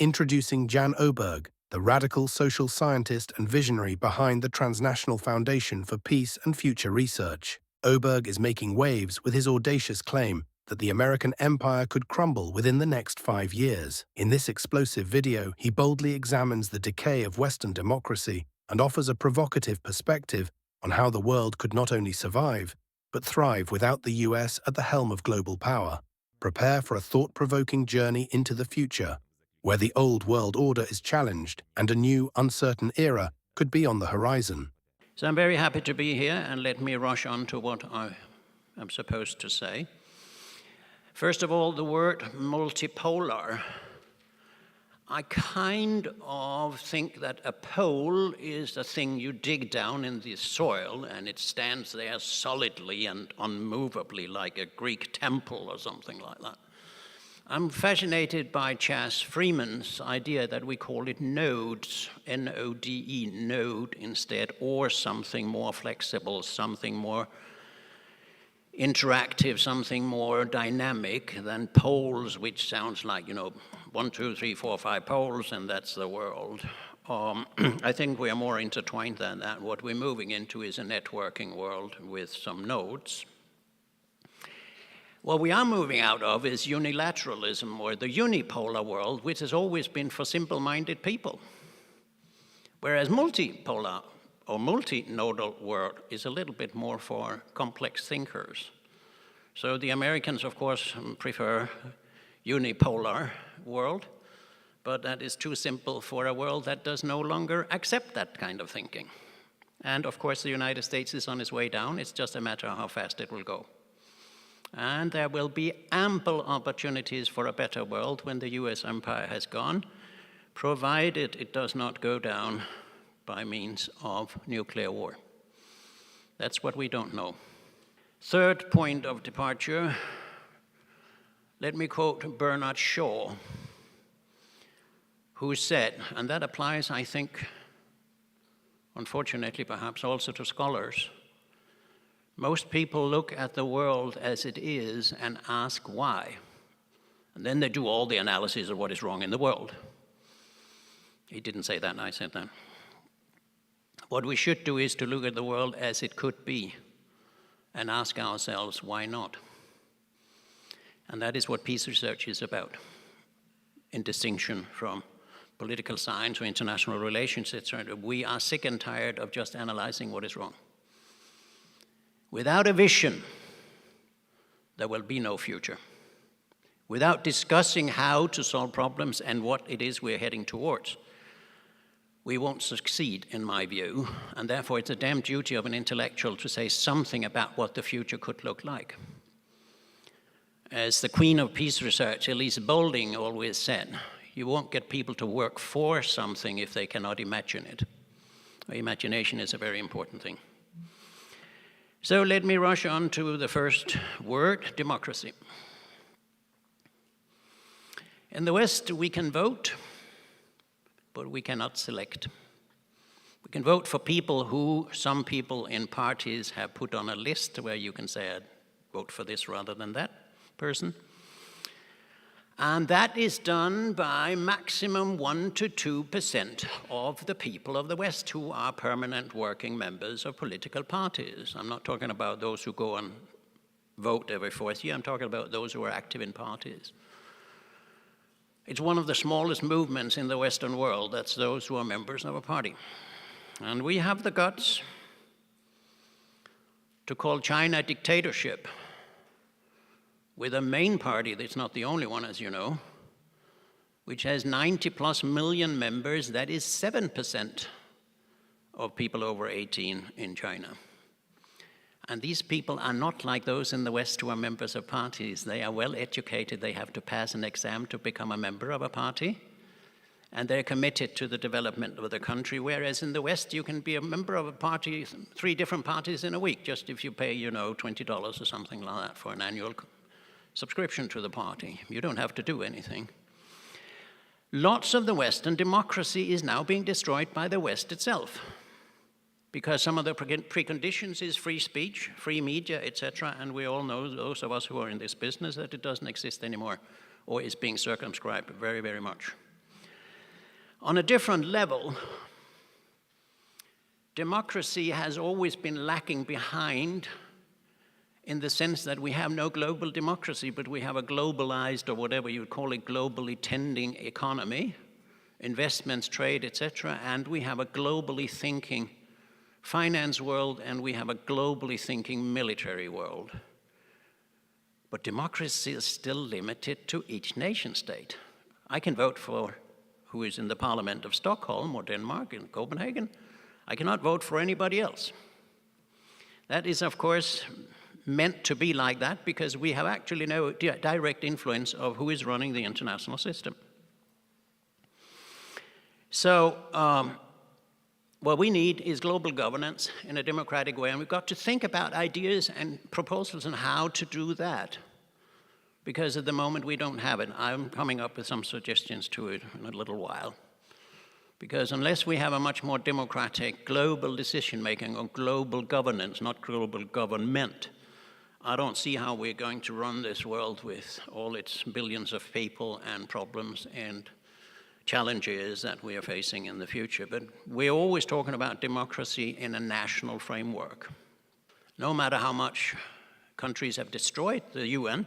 Introducing Jan Öberg, the radical social scientist and visionary behind the Transnational Foundation for Peace and Future Research. Oberg is making waves with his audacious claim that the American empire could crumble within the next 5 years. In this explosive video, he boldly examines the decay of Western democracy and offers a provocative perspective on how the world could not only survive, but thrive without the US at the helm of global power. Prepare for a thought-provoking journey into the future, where the old world order is challenged and a new, uncertain era could be on the horizon. So I'm very happy to be here, and let me rush on to what I am supposed to say. First of all, the word multipolar. I kind of think that a pole is a thing you dig down in the soil and it stands there solidly and unmovably like a Greek temple or something like that. I'm fascinated by Chas Freeman's idea that we call it nodes, N-O-D-E, node instead, or something more flexible, something more interactive, something more dynamic than poles, which sounds like, 1, 2, 3, 4, 5 poles, and that's the world. I think we are more intertwined than that. What we're moving into is a networking world with some nodes. What we are moving out of is unilateralism, or the unipolar world, which has always been for simple-minded people. Whereas multipolar or multinodal world is a little bit more for complex thinkers. So the Americans, of course, prefer unipolar world, but that is too simple for a world that does no longer accept that kind of thinking. And of course, the United States is on its way down. It's just a matter of how fast it will go. And there will be ample opportunities for a better world when the US empire has gone, provided it does not go down by means of nuclear war. That's what we don't know. Third point of departure, let me quote Bernard Shaw, who said, and that applies, I think, unfortunately perhaps also to scholars, most people look at the world as it is and ask why. And then they do all the analysis of what is wrong in the world. He didn't say that, I said that. What we should do is to look at the world as it could be and ask ourselves, why not? And that is what peace research is about, in distinction from political science or international relations, etc. We are sick and tired of just analyzing what is wrong. Without a vision, there will be no future. Without discussing how to solve problems and what it is we're heading towards, we won't succeed, in my view, and therefore it's a damn duty of an intellectual to say something about what the future could look like. As the queen of peace research, Elise Boulding, always said, you won't get people to work for something if they cannot imagine it. Imagination is a very important thing. So let me rush on to the first word, democracy. In the West, we can vote, but we cannot select. We can vote for people who some people in parties have put on a list where you can say, I'd vote for this rather than that person. And that is done by maximum 1 to 2% of the people of the West who are permanent working members of political parties. I'm not talking about those who go and vote every 4th year. I'm talking about those who are active in parties. It's one of the smallest movements in the Western world. That's those who are members of a party. And we have the guts to call China a dictatorship, with a main party that's not the only one, as you know, which has 90+ million members. That is 7% of people over 18 in China. And these people are not like those in the West who are members of parties. They are well educated. They have to pass an exam to become a member of a party. And they're committed to the development of the country, whereas in the West, you can be a member of a party, 3 different parties in a week, just if you pay, $20 or something like that for an annual subscription to the party. You don't have to do anything. Lots of the Western democracy is now being destroyed by the West itself, because some of the preconditions is free speech, free media, etc., and we all know, those of us who are in this business, that it doesn't exist anymore, or is being circumscribed very, very much. On a different level, democracy has always been lacking behind in the sense that we have no global democracy, but we have a globalized, or whatever you would call it, globally tending economy, investments, trade, etc., and we have a globally thinking finance world, and we have a globally thinking military world. But democracy is still limited to each nation state. I can vote for who is in the Parliament of Stockholm or Denmark and Copenhagen. I cannot vote for anybody else. That is, of course, meant to be like that because we have actually no direct influence of who is running the international system. So what we need is global governance in a democratic way, and we've got to think about ideas and proposals on how to do that, because at the moment we don't have it. I'm coming up with some suggestions to it in a little while. Because unless we have a much more democratic global decision-making or global governance, not global government, I don't see how we're going to run this world with all its billions of people and problems and challenges that we are facing in the future. But we're always talking about democracy in a national framework. No matter how much countries have destroyed the UN,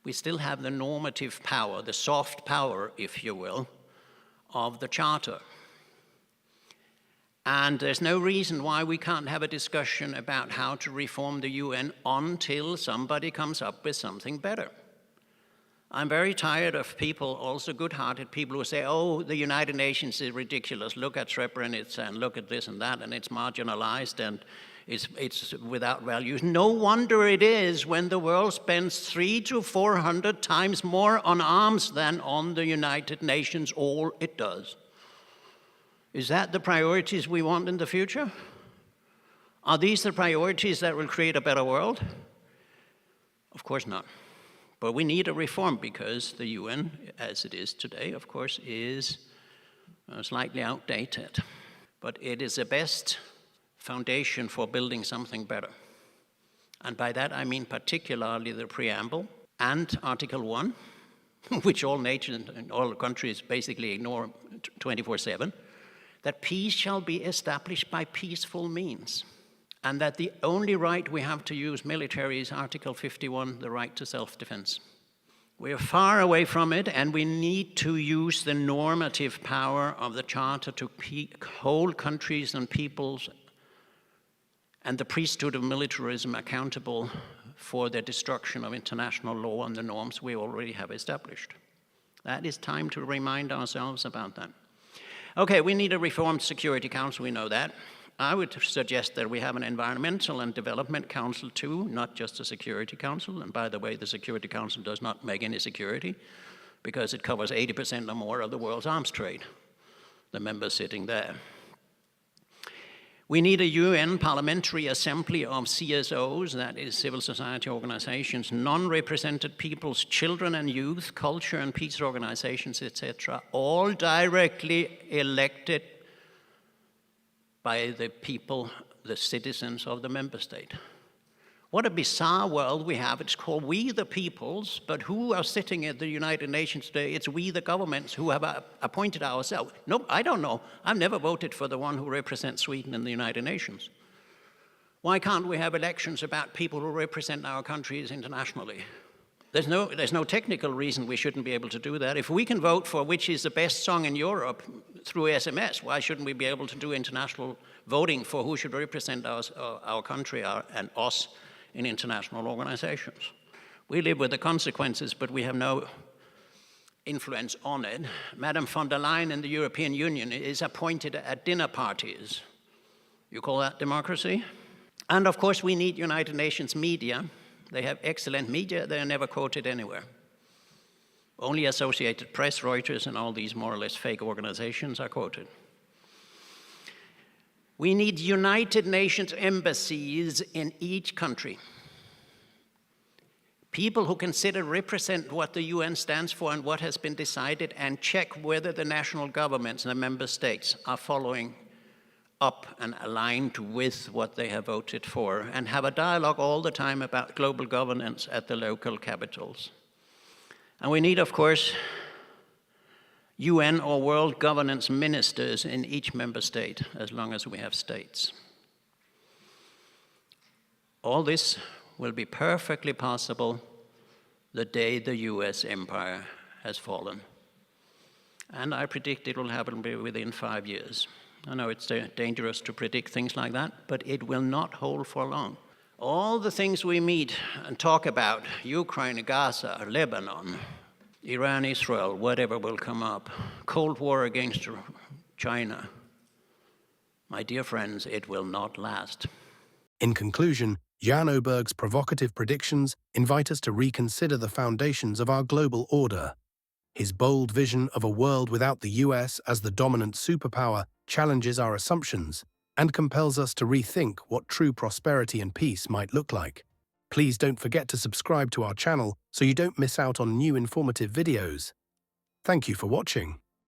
we still have the normative power, the soft power, if you will, of the Charter. And there's no reason why we can't have a discussion about how to reform the UN until somebody comes up with something better. I'm very tired of people, also good-hearted people, who say, oh, the United Nations is ridiculous. Look at Srebrenica and look at this and that, and it's marginalized and it's without values. No wonder it is when the world spends 300 to 400 times more on arms than on the United Nations, all it does. Is that the priorities we want in the future? Are these the priorities that will create a better world? Of course not. But we need a reform because the UN, as it is today, of course, is slightly outdated. But it is the best foundation for building something better. And by that I mean particularly the preamble and Article 1, which all nations and all countries basically ignore 24/7, that peace shall be established by peaceful means, and that the only right we have to use military is Article 51, the right to self-defense. We are far away from it, and we need to use the normative power of the Charter to hold countries and peoples and the priesthood of militarism accountable for the destruction of international law and the norms we already have established. That is time to remind ourselves about that. Okay, we need a reformed Security Council, we know that. I would suggest that we have an Environmental and Development Council too, not just a Security Council. And by the way, the Security Council does not make any security because it covers 80% or more of the world's arms trade, the members sitting there. We need a UN Parliamentary Assembly of CSOs, that is civil society organizations, non-represented peoples, children and youth, culture and peace organizations, etc., all directly elected by the people, the citizens of the member state. What a bizarre world we have. It's called we the peoples, but who are sitting at the United Nations today? It's we the governments who have appointed ourselves. Nope, I don't know. I've never voted for the one who represents Sweden in the United Nations. Why can't we have elections about people who represent our countries internationally? There's no technical reason we shouldn't be able to do that. If we can vote for which is the best song in Europe through SMS, why shouldn't we be able to do international voting for who should represent our country and us in international organizations? We live with the consequences, but we have no influence on it. Madame von der Leyen in the European Union is appointed at dinner parties. You call that democracy? And of course, we need United Nations media. They have excellent media. They are never quoted anywhere. Only Associated Press, Reuters, and all these more or less fake organizations are quoted. We need United Nations embassies in each country. People who consider represent what the UN stands for and what has been decided and check whether the national governments and the member states are following up and aligned with what they have voted for, and have a dialogue all the time about global governance at the local capitals. And we need, of course, UN or world governance ministers in each member state, as long as we have states. All this will be perfectly possible the day the US empire has fallen. And I predict it will happen within 5 years. I know it's dangerous to predict things like that, but it will not hold for long. All the things we meet and talk about, Ukraine, Gaza, Lebanon, Iran, Israel, whatever will come up, Cold War against China, my dear friends, it will not last. In conclusion, Jan Öberg's provocative predictions invite us to reconsider the foundations of our global order. His bold vision of a world without the US as the dominant superpower challenges our assumptions and compels us to rethink what true prosperity and peace might look like. Please don't forget to subscribe to our channel so you don't miss out on new informative videos. Thank you for watching.